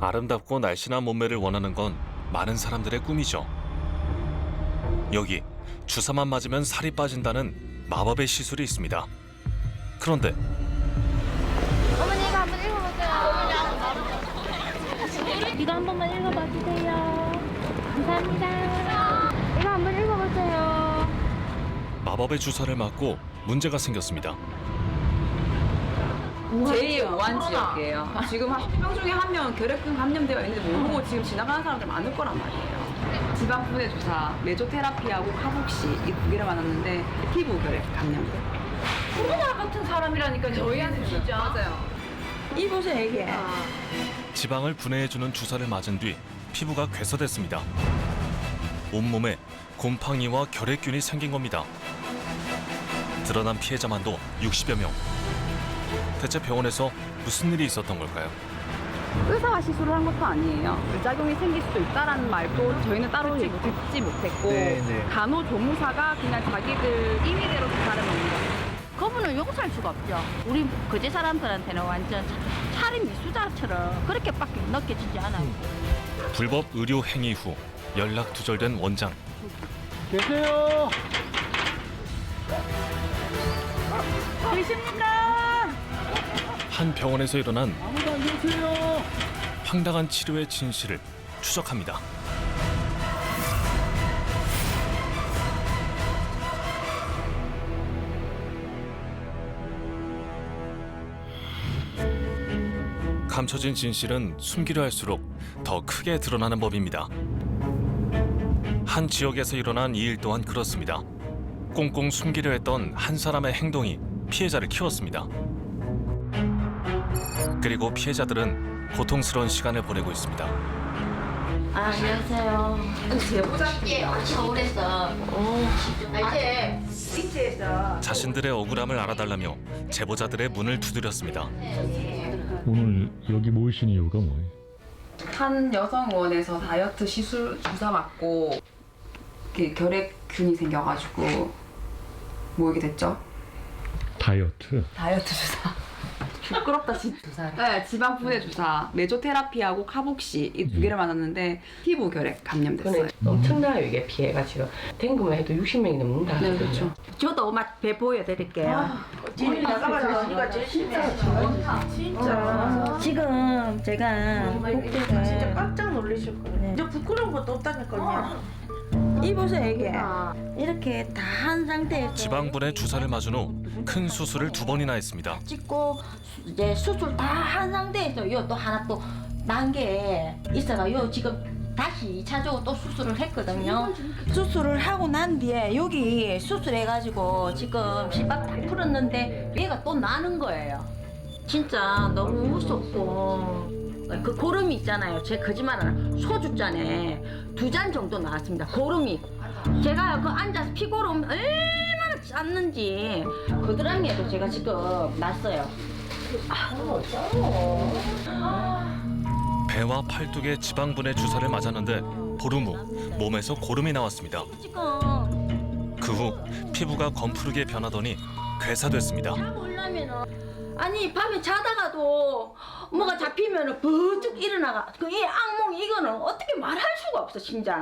아름답고 날씬한 몸매를 원하는 건 많은 사람들의 꿈이죠. 여기 주사만 맞으면 살이 빠진다는 마법의 시술이 있습니다. 그런데 어머니 이거 한번 읽어보세요. 이거 한 번만 읽어봐 주세요. 감사합니다. 이거 한번 읽어보세요. 마법의 주사를 맞고 문제가 생겼습니다. 제2우한 지역이에요. 지금 한 명 중에 한 명 결핵균 감염되어 있는데 모르고 지금 지나가는 사람들 많을 거란 말이에요. 지방분해 주사, 메조테라피하고 카복시 이 두 개를 맞았는데 피부 결핵 감염돼. 코로나 같은 사람이라니까 저희한테 진짜. 맞아요. 이보세요 이게. 지방을 분해해주는 주사를 맞은 뒤 피부가 괴서됐습니다. 온몸에 곰팡이와 결핵균이 생긴 겁니다. 드러난 피해자만도 60여 명. 대체 병원에서 무슨 일이 있었던 걸까요? 의사가 시술을 한 것도 아니에요. 부작용이 생길 수도 있다라는 말도 저희는 따로 듣지 못했고 간호조무사가 그냥 자기들 임의대로 주사를 놓는 거예요. 그분은 용서할 수가 없죠. 우리 거제 사람들한테는 완전 차림 미수자처럼 그렇게밖에 느껴지지 않아요. 불법 의료 행위 후 연락 두절된 원장. 계세요. 계십니까? 한 병원에서 일어난 아무도 안 계세요. 황당한 치료의 진실을 추적합니다. 감춰진 진실은 숨기려 할수록 더 크게 드러나는 법입니다. 한 지역에서 일어난 이 일 또한 그렇습니다. 꽁꽁 숨기려 했던 한 사람의 행동이 피해자를 키웠습니다. 그리고 피해자들은 고통스러운 시간을 보내고 있습니다. 안녕하세요. 제보자입니다. 서울에서 자신들의 억울함을 알아달라며 제보자들의 문을 두드렸습니다. 오늘 여기 모이신 이유가 뭐예요? 한 여성 의원에서 다이어트 시술 주사 맞고 결핵균이 생겨가지고 모이게 됐죠. 다이어트. 다이어트 주사. 부끄럽다 진짜. 네, 지방 분해 주사, 메조테라피하고 카복시 이 두 개를 맞았는데 피부 결핵 감염됐어요. 엄청나요 이게 피해가 지금 댕구만 해도 60명이 넘는다. 네, 그렇죠. 저도 맛 배 보여드릴게요. 진이 나가봐서 언니가 제일 심해. 진짜. 지금 제가 진짜 깜짝 놀라실 거예요. 이제 부끄러운 것도 없다니까요. 이보세요 이게 이렇게 다 한 상태에서 지방분해 주사를 맞은 후 큰 수술을 2번이나 했습니다. 찍고 이제 수술 다 한 상태에서 요 또 하나 또 난 게 있어가 요 지금 다시 2차적으로 또 수술을 했거든요. 수술을 하고 난 뒤에 여기 수술해가지고 지금 실밥 다 풀었는데 얘가 또 나는 거예요. 진짜 너무 무섭고 그 고름이 있잖아요. 제 거짓말 안 해요. 소주잔에 2잔 정도 나왔습니다. 고름이. 제가 그 앉아서 피고름 얼마나 짰는지 그드랑이에도 제가 지금 났어요. 배와 팔뚝에 지방분해 주사를 맞았는데 보름 후 몸에서 고름이 나왔습니다. 지금 그 후 피부가 검푸르게 변하더니 괴사됐습니다. 올라면은 아니 밤에 자다가도 뭐가 잡히면은 버뜩 일어나가 그 이 악몽 이거는 어떻게 말할 수가 없어 진짜.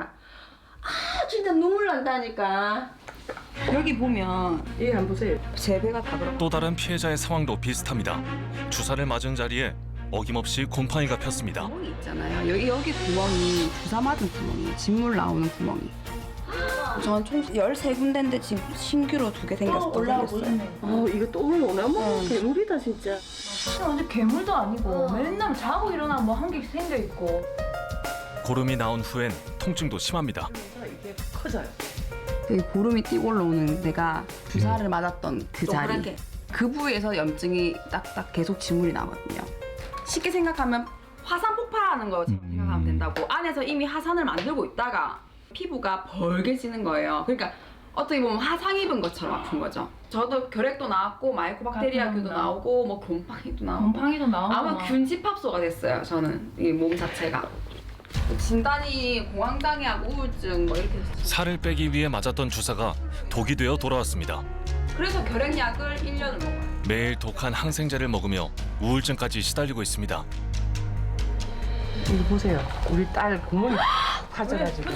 아 진짜 눈물 난다니까. 여기 보면 예, 한번 보세요. 제 배가 다 그렇고 또 다른 피해자의 상황도 비슷합니다. 주사를 맞은 자리에 어김없이 곰팡이가 폈습니다. 구멍이 있잖아요. 여기 구멍이 주사 맞은 구멍이에요. 진물 나오는 구멍이. 전 총 13군데인데 지금 신규로 2개 생겼어요. 이거 또 올라오네. 어머, 괴물이다 진짜. 완전 괴물도 아니고 맨날 자고 일어나 뭐 한 개 생겨 있고. 고름이 나온 후엔 통증도 심합니다. 이게 커져요. 여기 고름이 띄고 올라오는 데가 주사를 맞았던 그 자리. 동그랗게. 그 부위에서 염증이 딱딱 계속 진물이 나거든요. 쉽게 생각하면 화산 폭발하는 거처럼 생각하면 된다고. 안에서 이미 화산을 만들고 있다가 피부가 벌게지는 거예요. 그러니까 어떻게 보면 화상 입은 것처럼 아픈 거죠. 저도 결핵도 나왔고 마이코박테리아균도 나오고 뭐 곰팡이도 나오고 곰팡이도 나오고. 아무 균 집합소가 됐어요. 저는 이 몸 자체가. 진단이 공황장애하고 우울증 뭐 이렇게 됐어요. 살을 빼기 위해 맞았던 주사가 독이 되어 돌아왔습니다. 그래서 결핵약을 1년을 먹어요. 매일 독한 항생제를 먹으며 우울증까지 시달리고 있습니다. 이거 보세요. 우리 딸 구멍이 파져가지고.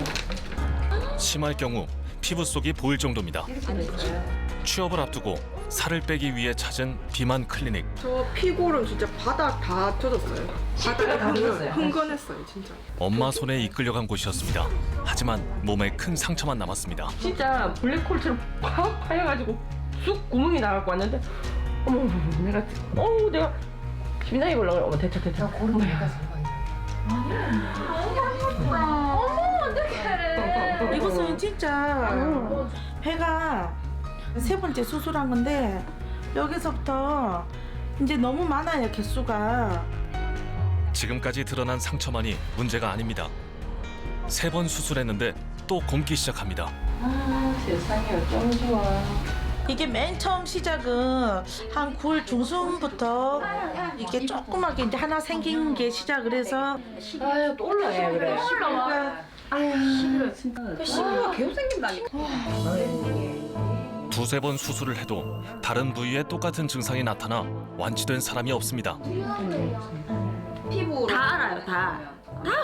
심할 경우 피부 속이 보일 정도입니다. 취업을 앞두고 살을 빼기 위해 찾은 비만 클리닉. 저 피골은 진짜 바닥 다 터졌어요. 바닥이 다 흥건했어요, 진짜. 엄마 손에 이끌려간 곳이었습니다. 하지만 몸에 큰 상처만 남았습니다. 진짜 블랙홀처럼 팍 파여가지고 쑥 구멍이 나갖고 왔는데 어머 내가 내가 심장이 올라가. 어머 됐다. 고름 이것은 진짜 배가 3번째 수술한 건데 여기서부터 이제 너무 많아요, 개수가. 지금까지 드러난 상처만이 문제가 아닙니다. 3번 수술했는데 또 곰기 시작합니다. 세상에 어쩜 좋아. 이게 맨 처음 시작은 한 9월 중순부터 이게 조그맣게 이제 하나 생긴 게 시작을 해서 아유 또 올라와요 그래. 그 시부가 계속 생긴다니까. 두세 번 수술을 해도 다른 부위에 똑같은 증상이 나타나 완치된 사람이 없습니다. 피부로 다 알아요, 다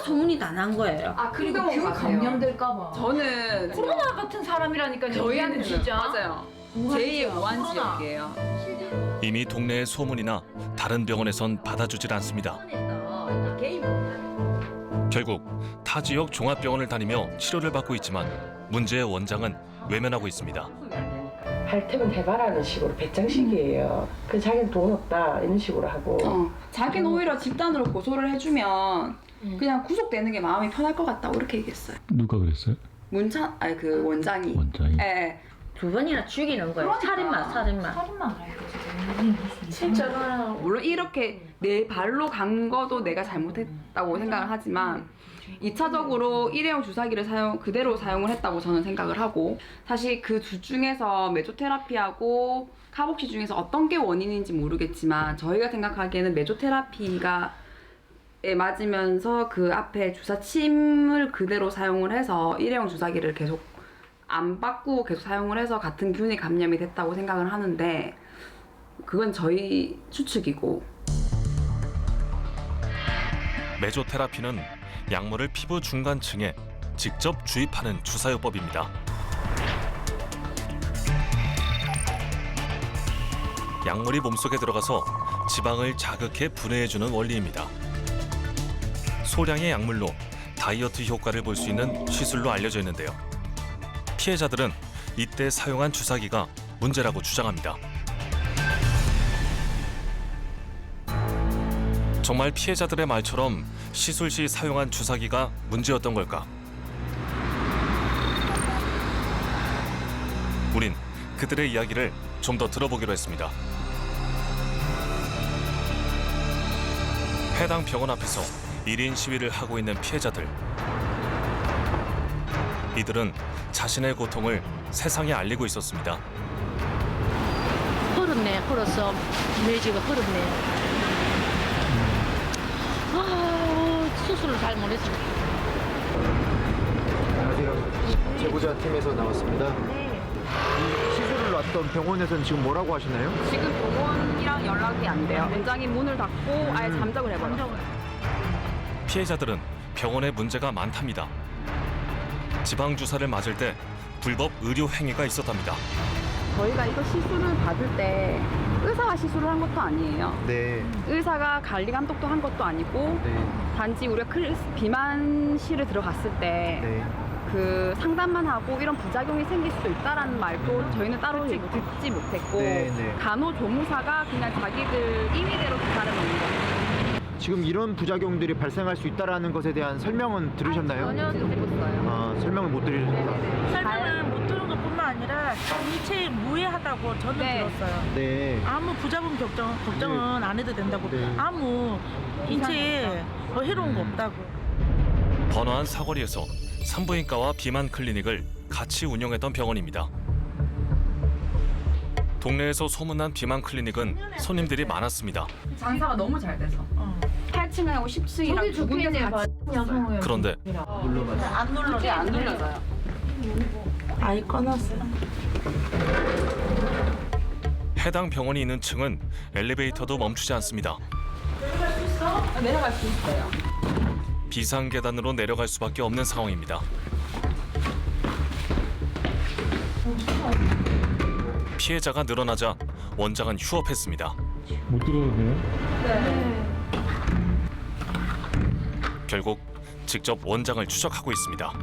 소문이 다 난 거예요. 아 그리고 균 감염될까봐. 저는 코로나 같은 사람이라니까 저희한테는 진짜. 맞아요. 제2의 우한 지역이에요. 이미 동네에 소문이나 다른 병원에선 받아주질 않습니다. 결국 타 지역 종합병원을 다니며 치료를 받고 있지만 문제의 원장은 외면하고 있습니다. 할 테면 해봐라는 식으로 배짱식이에요. 그 자기는 돈 없다 이런 식으로 하고. 자기는 오히려 집단으로 고소를 해주면 그냥 구속되는 게 마음이 편할 것 같다고 이렇게 얘기했어요. 누가 그랬어요? 문찬 아니 그 원장이. 원장이. 예. 2번이나 죽이는 거예요. 살인마. 살인만 알겠지. 진짜 물론 이렇게 내 발로 간 거도 내가 잘못했다고 생각을 하지만 2차적으로 일회용 주사기를 그대로 사용을 했다고 저는 생각을 하고, 사실 그 둘 중에서 메조테라피하고 카복시 중에서 어떤 게 원인인지 모르겠지만 저희가 생각하기에는 메조테라피가 맞으면서 그 앞에 주사침을 그대로 사용을 해서 일회용 주사기를 계속 안 바꾸고 계속 사용을 해서 같은 균이 감염이 됐다고 생각을 하는데, 그건 저희 추측이고. 메조테라피는 약물을 피부 중간층에 직접 주입하는 주사요법입니다. 약물이 몸속에 들어가서 지방을 자극해 분해해주는 원리입니다. 소량의 약물로 다이어트 효과를 볼 수 있는 시술로 알려져 있는데요. 피해자들은 이때 사용한 주사기가 문제라고 주장합니다. 정말 피해자들의 말처럼 시술 시 사용한 주사기가 문제였던 걸까? 우린 그들의 이야기를 좀 더 들어보기로 했습니다. 해당 병원 앞에서 1인 시위를 하고 있는 피해자들. 이들은 자신의 고통을 세상에 알리고 있었습니다. 흐르네, 흘러서 뇌지가 흐르네. 수술을 잘 못했어. 안녕하세요. 제보자 팀에서 나왔습니다. 이 시술을 왔던 병원에서는 지금 뭐라고 하시나요? 지금 병원이랑 연락이 안 돼요. 원장이 문을 닫고 아예 잠적을 해버렸어요. 피해자들은 병원에 문제가 많답니다. 지방 주사를 맞을 때 불법 의료 행위가 있었답니다. 저희가 이거 시술을 받을 때 의사가 시술을 한 것도 아니에요. 네. 의사가 관리 감독도 한 것도 아니고 네. 단지 우리가 비만실을 들어갔을 때 네. 그 상담만 하고 이런 부작용이 생길 수도 있다라는 말도 저희는 따로 듣지 못했고, 네, 네. 간호조무사가 그냥 자기들 임의대로 주사를 넣는 거예요. 지금 이런 부작용들이 발생할 수 있다라는 것에 대한 설명은 들으셨나요? 전혀 듣지 못했어요. 아, 설명을 못 들으셨다. 설명을 못 들은 것뿐만 아니라 일체 무해하다고 저는 네. 들었어요. 네. 아무 부작용 걱정은 안 해도 된다고. 네. 아무 인체에 해로운 거 없다고. 번화한 사거리에서 산부인과와 비만 클리닉을 같이 운영했던 병원입니다. 동네에서 소문난 비만 클리닉은 손님들이 많았습니다. 장사가 너무 잘 돼서 8층하고 10층이랑 두 군데서 같이 그런데 안 눌러져. 안 눌려져요. 아이 꺼놨어요. 해당 병원이 있는 층은 엘리베이터도 멈추지 않습니다. 내려갈 수 있어요. 비상 계단으로 내려갈 수밖에 없는 상황입니다. 피해자가 늘어나자 원장은 휴업했습니다. 못 들어오네요. 결국 직접 원장을 추적하고 있습니다.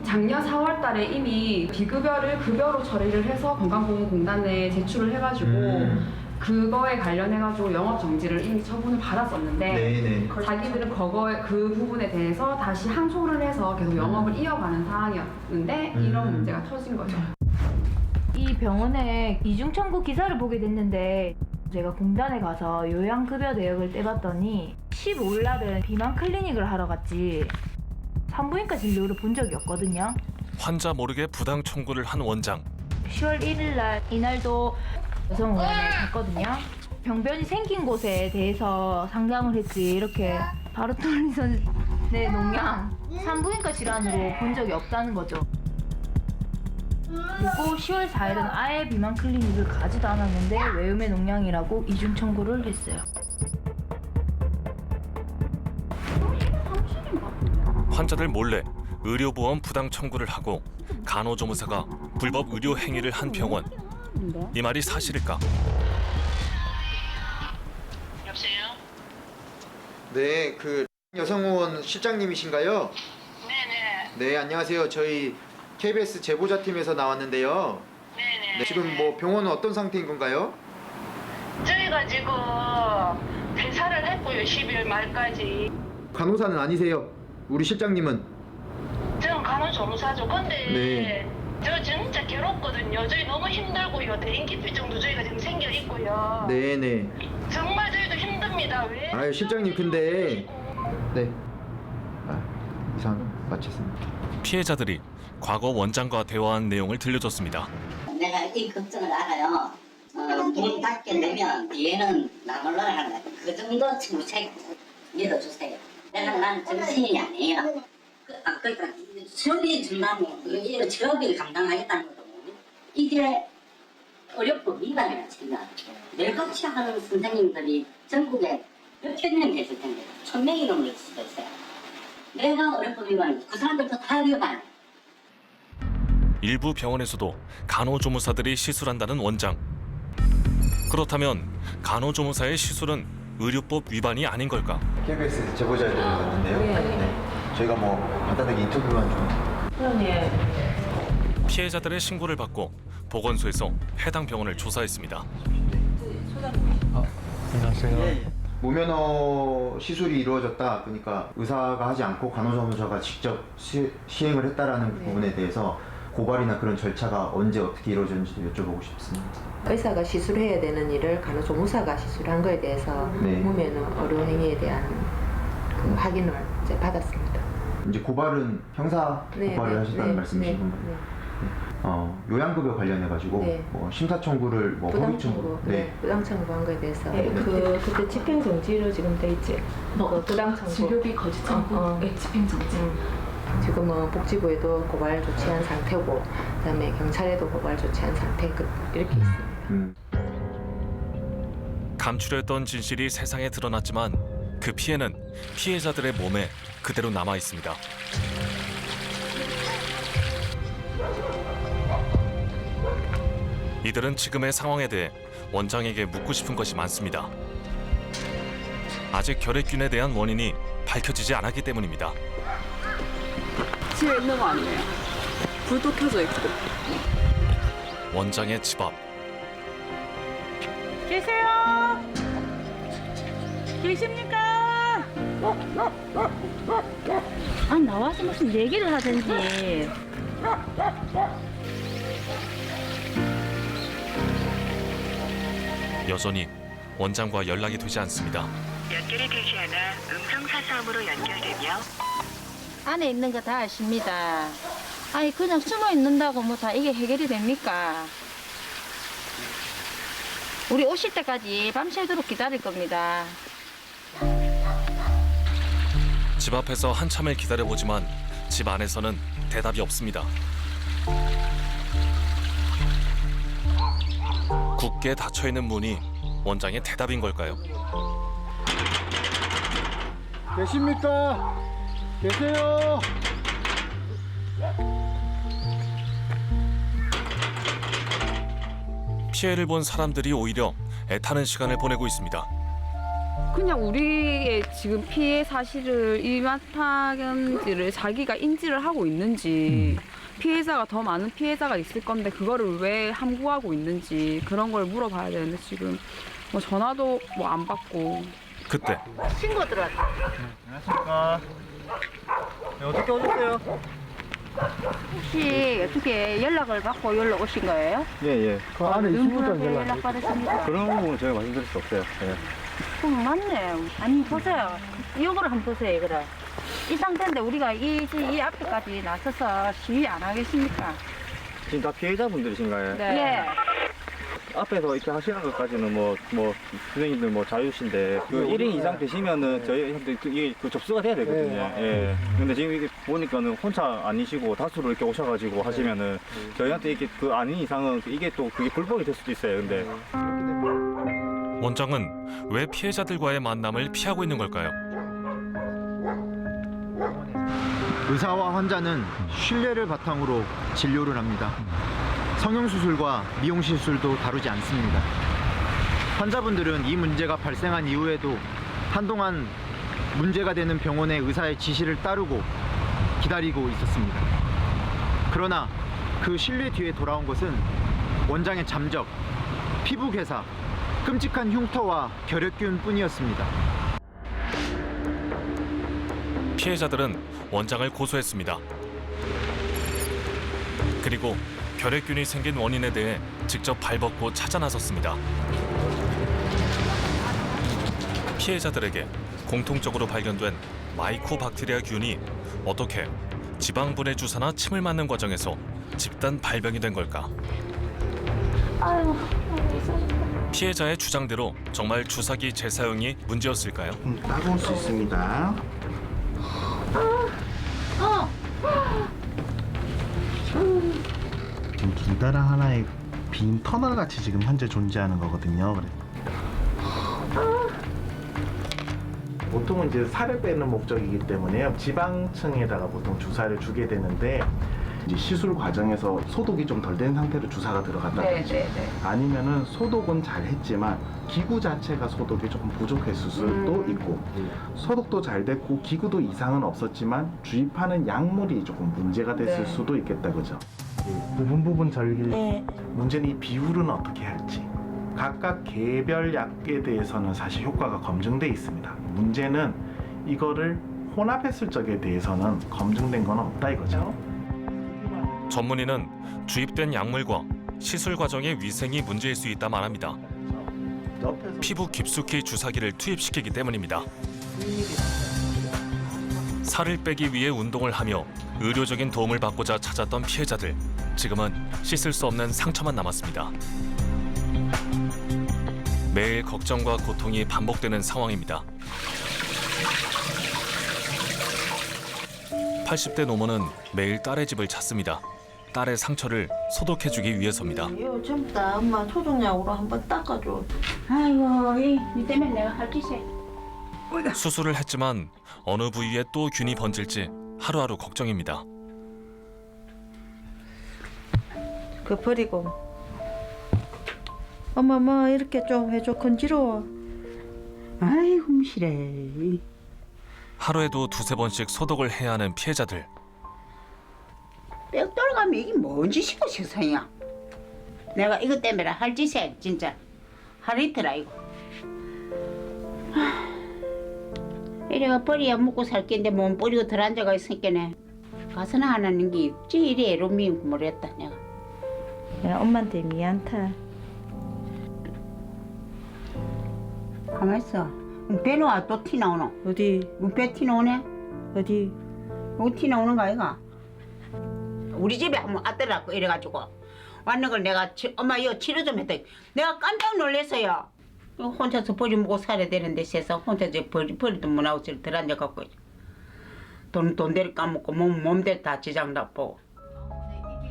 작년 4월 달에 이미 비급여를 급여로 처리를 해서 건강보험공단에 제출을 해가지고 그거에 관련해가지고 영업 정지를 이미 처분을 받았었는데 네네. 자기들은 그 부분에 대해서 다시 항소를 해서 계속 영업을 이어가는 상황이었는데 이런 문제가 터진 거죠. 이 병원에 이중 청구 기사를 보게 됐는데 제가 공단에 가서 요양급여 내역을 떼봤더니 15일날은 비만 클리닉을 하러 갔지 산부인과 진료를 본 적이 없거든요. 환자 모르게 부당 청구를 한 원장. 10월 1일날 이날도 여성의원을 갔거든요. 병변이 생긴 곳에 대해서 상담을 했지 이렇게 바르톨린선의 농양 산부인과 질환으로 본 적이 없다는 거죠. 그리고 10월 4일은 아예 비만 클리닉을 가지도 않았는데 외음의 농양이라고 이중 청구를 했어요. 환자들 몰래 의료보험 부당 청구를 하고 간호조무사가 불법 의료 행위를 한 병원. 이 말이 사실일까? 여보세요? 네, 그 여성의원 실장님이신가요? 네네. 네, 안녕하세요. 저희 KBS 제보자팀에서 나왔는데요. 네네. 네, 지금 뭐 병원은 어떤 상태인 건가요? 저희가 지금 퇴사를 했고요. 12월 말까지. 간호사는 아니세요? 우리 실장님은? 저는 간호조무사죠. 근데 네. 저 진짜 괴롭거든요. 저희 너무 힘들고요. 대인기피증도 저희가 지금 생겨 있고요. 네네. 정말 저희도 힘듭니다. 왜? 아유, 실장님 근데 네. 이상 마쳤습니다. 피해자들이 과거 원장과 대화한 내용을 들려줬습니다. 내가 이 걱정을 알아요. 문 닫게 되면 뒤에는 나몰라를 한다. 그 정도 정책 믿어주세요. 난 정신이 아니에요. 그러니까 수업이 준다고 이거 직업을 감당하겠다는 것도 이게 의료법 위반이라 친다. 뇌같이 하는 선생님들이 전국에 몇천 명 됐을 텐데 1000명이 넘을 수도 있어요. 내가 의료법 위반, 그 사람들도 다 위반. 일부 병원에서도 간호조무사들이 시술한다는 원장. 그렇다면 간호조무사의 시술은 의료법 위반이 아닌 걸까? KBS 제보자들이 왔는데요. 네. 저희가 뭐 간단하게 인터뷰만 좀. 피해자들의 신고를 받고 보건소에서 해당 병원을 조사했습니다. 안녕하세요. 무면허 시술이 이루어졌다. 그러니까 의사가 하지 않고 간호조무사가 직접 시행을 했다라는 부분에 대해서 고발이나 그런 절차가 언제 어떻게 이루어졌는지 여쭤보고 싶습니다. 의사가 시술해야 되는 일을 간호조무사가 시술한 거에 대해서 네. 무면허 의료 행위에 대한 그 확인을 이제 받았습니다. 이제 고발은 형사 고발을 하셨다는 말씀이신 건가요? 요양급여 관련해 가지고 네. 뭐 심사 청구를 뭐 허위 청구, 부당 청구한 거에 대해서 그때 집행 정지로 지금 돼 있지. 부당 청구. 진료비 거짓 청구, 집행 정지. 지금은 복지부에도 고발 조치한 상태고, 그다음에 경찰에도 고발 조치한 상태 이렇게 있습니다. 감추려했던 진실이 세상에 드러났지만 그 피해는 피해자들의 몸에 그대로 남아 있습니다. 이들은 지금의 상황에 대해 원장에게 묻고 싶은 것이 많습니다. 아직 결핵균에 대한 원인이 밝혀지지 않았기 때문입니다. 집에 있는 거 아니에요? 불도 켜져 있고. 원장의 집 앞. 계세요? 계십니까? 아, 나와서 무슨 얘기를 하든지. 여전히 원장과 연락이 되지 않습니다. 연결이 되지 않아 음성사서함으로 연결되며 안에 있는 거 다 아십니다. 아니 그냥 숨어 있는다고 뭐 다 이게 해결이 됩니까? 우리 오실 때까지 밤새도록 기다릴 겁니다. 집 앞에서 한참을 기다려보지만 집 안에서는 대답이 없습니다. 굳게 닫혀있는 문이 원장의 대답인 걸까요? 계십니까? 계세요? 피해를 본 사람들이 오히려 애타는 시간을 보내고 있습니다. 그냥 우리의 지금 피해 사실을 일마타견지를 자기가 인지를 하고 있는지 피해자가 더 많은 피해자가 있을 건데 그거를 왜 함구하고 있는지 그런 걸 물어봐야 되는데 지금 뭐 전화도 뭐 안 받고. 그때 친구 들어왔다. 안녕하십니까. 네, 어떻게 오셨어요? 혹시 어떻게 연락을 받고 연락 오신 거예요? 예. 그 안에 누구한테 연락 받으십니까? 그런 부분은 저희가 말씀드릴 수 없어요. 예. 맞네. 아니 보세요. 이거를 한번 보세요. 이거를. 이 상태인데 우리가 이 앞에까지 나서서 시위 안 하겠습니까? 지금 다 피해자분들이신가요? 네. 예. 앞에서 이렇게 하시는 것까지는 뭐 선생님들 뭐 자유신데 그 1인 이상 되시면은 저희한테 이게 그 접수가 돼야 되거든요. 예. 근데 지금 이게 보니까는 혼자 아니시고 다수로 이렇게 오셔가지고 하시면은 저희한테 이게 그 아닌 이상은 이게 또 그게 불법이 될 수도 있어요. 근데 원장은 왜 피해자들과의 만남을 피하고 있는 걸까요? 의사와 환자는 신뢰를 바탕으로 진료를 합니다. 성형수술과 미용시술도 다루지 않습니다. 환자분들은 이 문제가 발생한 이후에도 한동안 문제가 되는 병원의 의사의 지시를 따르고 기다리고 있었습니다. 그러나 그 신뢰 뒤에 돌아온 것은 원장의 잠적, 피부 괴사, 끔찍한 흉터와 결핵균 뿐이었습니다. 피해자들은 원장을 고소했습니다. 그리고 결핵균이 생긴 원인에 대해 직접 발벗고 찾아 나섰습니다. 피해자들에게 공통적으로 발견된 마이코박테리아 균이 어떻게 지방분해 주사나 침을 맞는 과정에서 집단 발병이 된 걸까? 피해자의 주장대로 정말 주사기 재사용이 문제였을까요? 따가울 수 있습니다. 지금 둘다랑 하나의 빈 터널 같이 지금 현재 존재하는 거거든요. 보통은 이제 살을 빼는 목적이기 때문에요. 지방층에다가 보통 주사를 주게 되는데 이제 시술 과정에서 소독이 좀 덜 된 상태로 주사가 들어갔다든지 아니면은 소독은 잘 했지만 기구 자체가 소독이 조금 부족했을 수도 있고 소독도 잘 됐고 기구도 이상은 없었지만 주입하는 약물이 조금 문제가 됐을 수도 있겠다 그죠? 부분 절길 문제는 이 비율은 어떻게 할지 각각 개별 약에 대해서는 사실 효과가 검증돼 있습니다. 문제는 이거를 혼합했을 적에 대해서는 검증된 건 없다 이거죠. 전문의는 주입된 약물과 시술 과정의 위생이 문제일 수 있다 말합니다. 피부 깊숙이 주사기를 투입시키기 때문입니다. 살을 빼기 위해 운동을 하며 의료적인 도움을 받고자 찾았던 피해자들. 지금은 씻을 수 없는 상처만 남았습니다. 매일 걱정과 고통이 반복되는 상황입니다. 80대 노모는 매일 딸의 집을 찾습니다. 딸의 상처를 소독해주기 위해서입니다. 이거 전부 다 엄마 소독약으로 한번 닦아줘. 아이고 이 때문에 내가 할 짓이. 수술을 했지만 어느 부위에 또 균이 번질지 하루하루 걱정입니다. 그 버리고. 엄마 뭐 이렇게 좀 해줘. 건지러워. 아이고 싫어. 하루에도 두세 번씩 소독을 해야 하는 피해자들. 빽 돌아가면 이게 뭔 짓이고 세상이야. 내가 이것 때문에 할 짓이야 진짜. 하루 이틀 아이고. 이래가 버리야 먹고 살 겐데 몸 버리고 들어앉아가 있으니까네. 가서는 안 하는 게 있지 이래 애로미 모르겠다 내가. 야, 엄마한테 미안타. 가만 있어. 배 나와 또 티 나오노? 어디? 배 티 나오네? 어디? 여기 티 나오는 거 아이가? 우리 집에 한번 왔더라고 이래가지고 왔는 걸 내가 엄마 이거 치료 좀 했더니 내가 깜짝 놀랐어요. 혼자서 버리 먹고 살아야 되는데 세상 혼자서 버리도 못하고 들어앉아갖고 돈대를 까먹고 몸대 다 지장나고.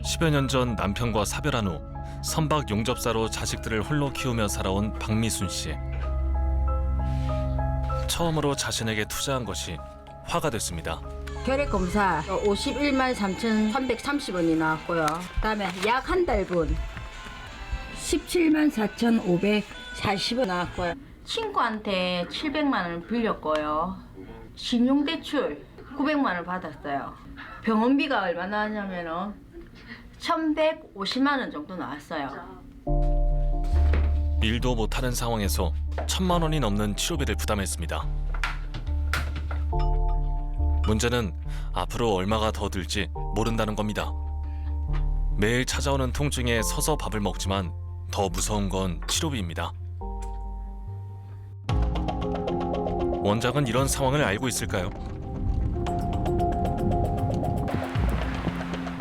10여 년 전 남편과 사별한 후 선박 용접사로 자식들을 홀로 키우며 살아온 박미순 씨. 처음으로 자신에게 투자한 것이 화가 됐습니다. 혈액 검사 51만 3,330원이 나왔고요. 그다음에 약 한 달분 17만 4,540원 나왔고요. 친구한테 700만 원을 빌렸고요. 신용대출 900만 원을 받았어요. 병원비가 얼마나 하냐면은 1,150만 원 정도 나왔어요. 일도 못하는 상황에서 1,000만 원이 넘는 치료비를 부담했습니다. 문제는 앞으로 얼마가 더 들지 모른다는 겁니다. 매일 찾아오는 통증에 서서 밥을 먹지만 더 무서운 건 치료비입니다. 원장은 이런 상황을 알고 있을까요?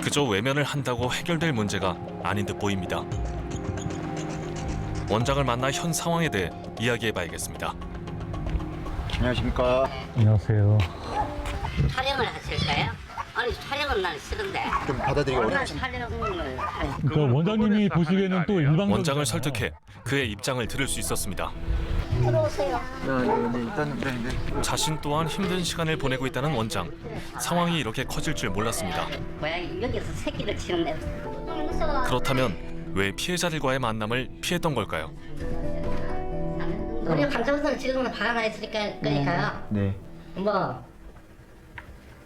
그저 외면을 한다고 해결될 문제가 아닌 듯 보입니다. 원장을 만나 현 상황에 대해 이야기해봐야겠습니다. 안녕하십니까. 안녕하세요. 촬영을 하실까요? 아니 촬영은 난 싫은데 좀 받아들이기 어렵죠. 촬영을 그러니까 원장님이 보시기에는 또 일방적인 원장을 설득해 그의 입장을 들을 수 있었습니다. 들어오세요. 자신 또한 힘든 시간을 보내고 있다는 원장. 상황이 이렇게 커질 줄 몰랐습니다. 고양이 여기서 새끼를 치는 애. 그렇다면 왜 피해자들과의 만남을 피했던 걸까요? 우리 판정선 지금은 화가 나 있으니까 그러니까요. 네.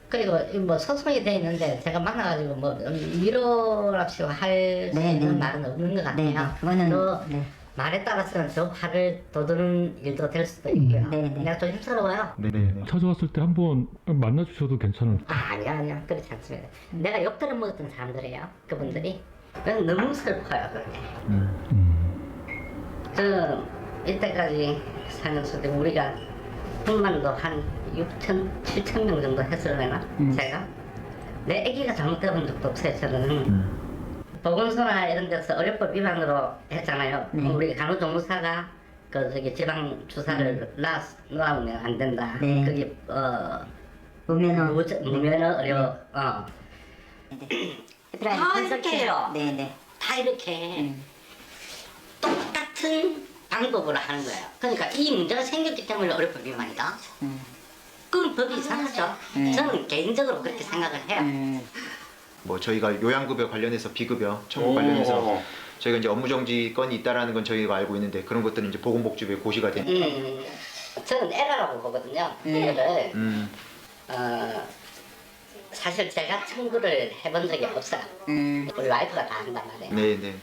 그리고 뭐 소송이 돼 있는데 제가 만나가지고 뭐 위로랍시고 할 수 있는 말은 없는 것 같아요. 그거는 또 말에 따라서는 저 화를 돋우는 일도 될 수도 있고요. 내가 좀 힘스러워요. 네네. 찾아왔을 때 한번 만나주셔도 괜찮을 것 같아요. 아니야 그렇지 않습니다. 내가 욕들을 먹었던 사람들이에요. 그분들이 그냥 너무 슬퍼요. 그런데 저 이때까지 살면서 우리가 분만도 한 6천, 7천 명 정도 했을래나? 제가? 내 아기가 잘못된 적도 없어요, 저는. 보건소나 이런 데서 의료법 위반으로 했잖아요. 우리 간호조무사가 저기 지방 주사를 놔오면 안 된다. 그게 무면허 의료. 다 이렇게요. 다 이렇게 똑같은 방법으로 하는 거예요. 그러니까 이 문제가 생겼기 때문에 의료법 위반이다. 그건 법이 이상하죠. 저는 개인적으로 그렇게 생각을 해요. 뭐 저희가 요양급여 관련해서 비급여 청구 관련해서 저희가 이제 업무정지 건이 있다라는 건 저희가 알고 있는데 그런 것들은 이제 보건복지부에 고시가 되는. 저는 에러라고 보거든요. 이거를 사실 제가 청구를 해본 적이 없어요. 우리 와이프가 다 한단 말이에요. 네네네.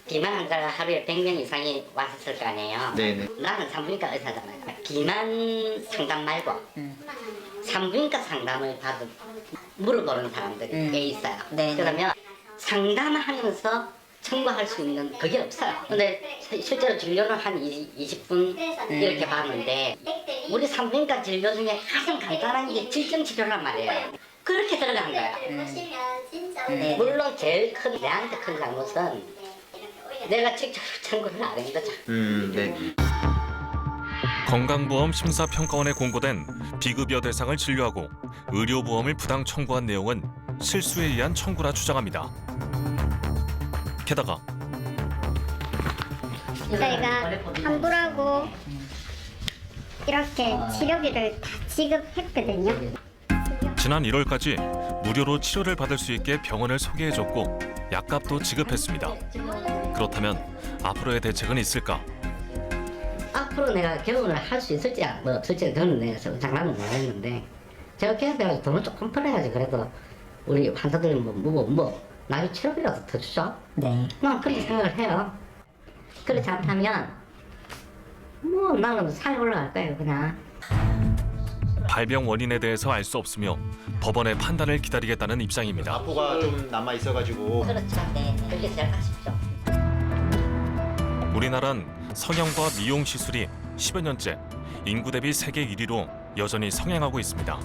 비만 환자가 하루에 100명 이상이 왔었을 거 아니에요. 네네. 나는 산부인과 의사잖아요. 비만 상담 말고 산부인과 상담을 받은 물어보는 사람들이 꽤 있어요. 그러면 상담하면서 청구할 수 있는 그게 없어요. 근데 실제로 진료는 한 20분 이렇게 받는데 우리 산부인과 진료 중에 가장 간단한 게 질병 치료란 말이에요. 그렇게 들어간 거야. 물론 제일 큰 내한테 큰 잘못은 내가 직접 청구를 안 한 거죠. 네. 건강보험 심사평가원에 공고된 비급여 대상을 진료하고 의료보험을 부당 청구한 내용은 실수에 의한 청구라 주장합니다. 게다가 저희가 환불하고 이렇게 치료비를 다 지급했거든요. 지난 1월까지 무료로 치료를 받을 수 있게 병원을 소개해줬고 약값도 지급했습니다. 그렇다면 앞으로의 대책은 있을까? 앞으로 내가 개원을 할 수 있을지 뭐 없을지 저는 내가 장담은 못 했는데 제가 개원해가지고 돈을 조금 벌어야지 그래도 우리 환자들 나중에 치료비라도 더 주죠. 난 그렇게 생각을 해요. 그렇지 않다면 뭐 나는 산에 올라갈 거예요 그냥. 발병 원인에 대해서 알 수 없으며 법원의 판단을 기다리겠다는 입장입니다. 아포가 좀 남아 있어가지고. 그렇죠. 그렇게 생각하십시오. 우리나라는 성형과 미용 시술이 10여 년째 인구 대비 세계 1위로 여전히 성행하고 있습니다.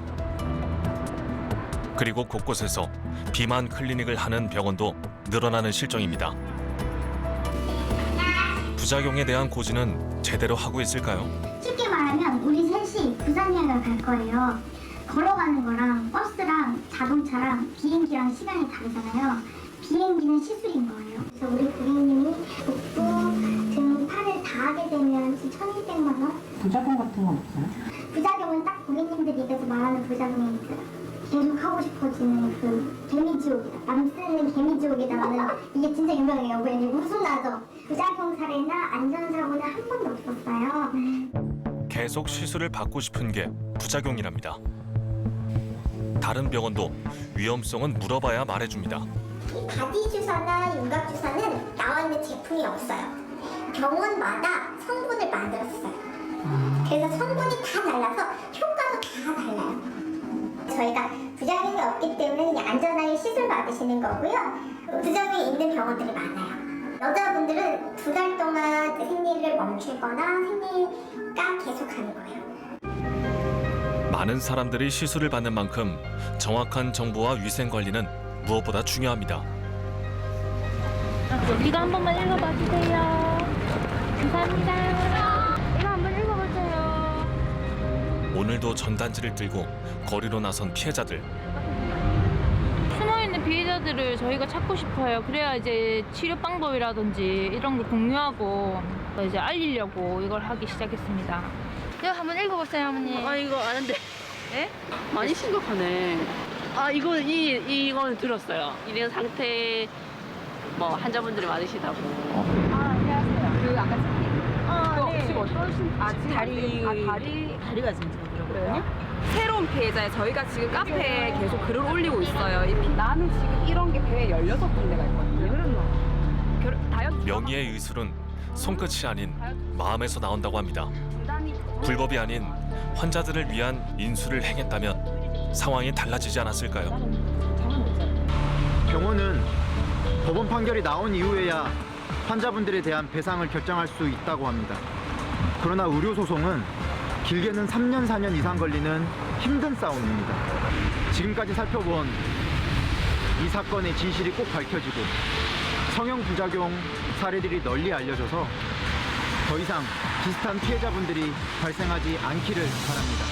그리고 곳곳에서 비만 클리닉을 하는 병원도 늘어나는 실정입니다. 부작용에 대한 고지는 제대로 하고 있을까요? 쉽게 말하면 우리 셋이 부산여행을 갈 거예요. 걸어가는 거랑 버스랑 자동차랑 비행기랑 시간이 다르잖아요. 비행기는 시술인 거예요. 그래서 우리 고객님이 복부, 등, 팔을 다 하게 되면 1,200만 원? 부작용 같은 건 없어요? 부작용 많은 부작용이 있어요. 계속 하고 싶어지는 그 개미지옥이다. 남 쓰는 개미지옥이다는 이게 진짜 유명해요. 왜 웃음 나죠? 부작용 사례나 안전사고는 한 번도 없었어요. 계속 시술을 받고 싶은 게 부작용이랍니다. 다른 병원도 위험성은 물어봐야 말해줍니다. 이 바디 주사나 윤곽 주사는 나와 있는 제품이 없어요. 병원마다 성분을 만들었어요. 그래서 성분이 다 달라서 효과도 다 달라요. 저희가 부작용이 없기 때문에 그냥 안전하게 시술 받으시는 거고요. 부작용이 있는 병원들이 많아요. 여자분들은 2달 동안 생리를 멈추거나 생리가 계속하는 거예요. 많은 사람들이 시술을 받는 만큼 정확한 정보와 위생 관리는 무엇보다 중요합니다. 이거 한 번만 읽어봐 주세요. 감사합니다. 이거 한번 읽어보세요. 오늘도 전단지를 들고 거리로 나선 피해자들. 숨어있는 피해자들을 저희가 찾고 싶어요. 그래야 이제 치료 방법이라든지 이런 걸 공유하고 이제 알리려고 이걸 하기 시작했습니다. 이거 한번 읽어보세요, 어머니. 아 이거 아는데. 네? 많이 심각하네. 아 이거는 들었어요. 이런 상태 뭐 환자분들이 많으시다고. 아, 안녕하세요. 그 아까 그거 네. 지금 어떠신? 아 지금 다리가 진짜 그래요? 새로운 피해자에 저희가 지금 카페에 계속 글을 올리고 있어요. 나는 지금 이런 게 배에 16군데가 있거든요. 명의의 의술은 손끝이 아닌 마음에서 나온다고 합니다. 불법이 아닌 환자들을 위한 인술을 행했다면 상황이 달라지지 않았을까요? 병원은 법원 판결이 나온 이후에야 환자분들에 대한 배상을 결정할 수 있다고 합니다. 그러나 의료소송은 길게는 3년, 4년 이상 걸리는 힘든 싸움입니다. 지금까지 살펴본 이 사건의 진실이 꼭 밝혀지고 성형 부작용 사례들이 널리 알려져서 더 이상 비슷한 피해자분들이 발생하지 않기를 바랍니다.